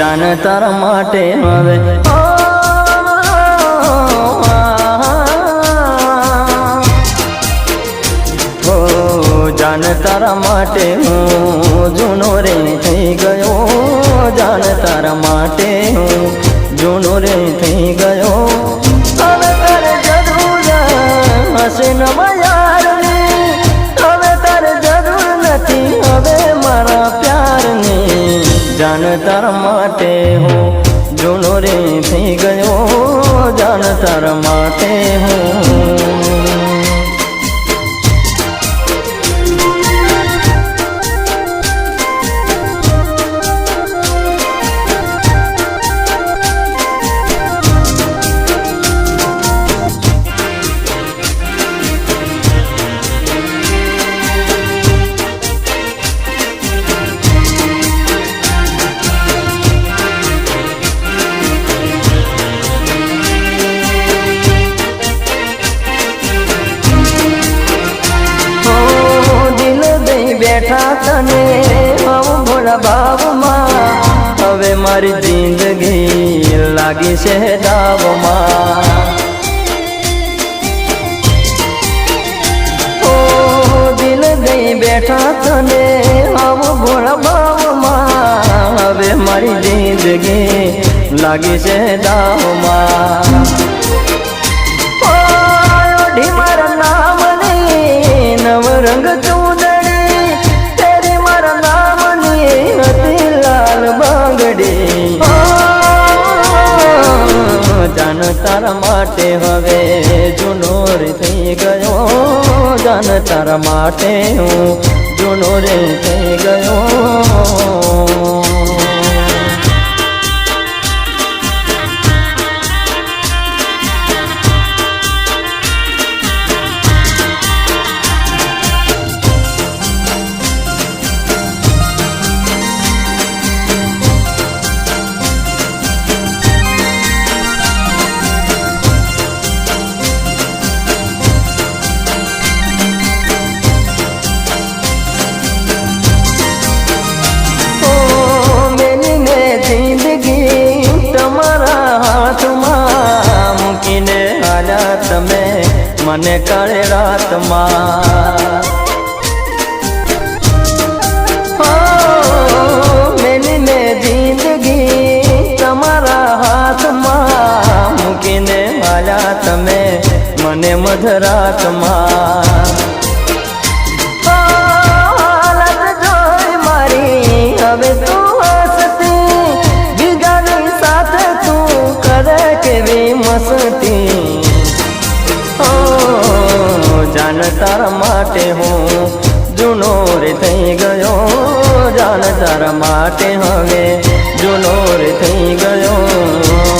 જાન તારા માટે હવે જાન તારા માટે હું જૂનો રે થઈ ગયો જાન તારા માટે હું જૂનો રે થઈ ગયો હવે તારે જરૂર હશે નવા યારની હવે તારે જરૂર નથી હવે મારા પ્યારની જાન તારા માટે હું જૂનો રે થઈ ગયો જાન તારા માટે હું બેઠા તને હું ભોળા ભાવમાં હવે મારી જિંદગી લાગી છે દાવમાં ઓ દિલ દઈ બેઠા તને હું ભોળા ભાવમાં હવે મારી જિંદગી લાગી છે દાવમાં ઓઢી મારા નામની નવરંગ જાન તારા માટે હવે જૂનો રે થઈ ગયો જાન તારા માટે હું જૂનો રે થઈ ગયો તમે મને કાળે રાતમાં મેલી મેં જિંદગી તમારા હાથમાં મૂકીને માલ્યા તમે મને મધરાતમાં હાલત જોઈ મારી હવે તું હસતી બીજાની સાથે તું કરે કેવી મસ્તી જાન તારા માટે હું જૂનો રે થઈ ગયો જાન તારા માટે હવે જૂનો રે થઈ ગયો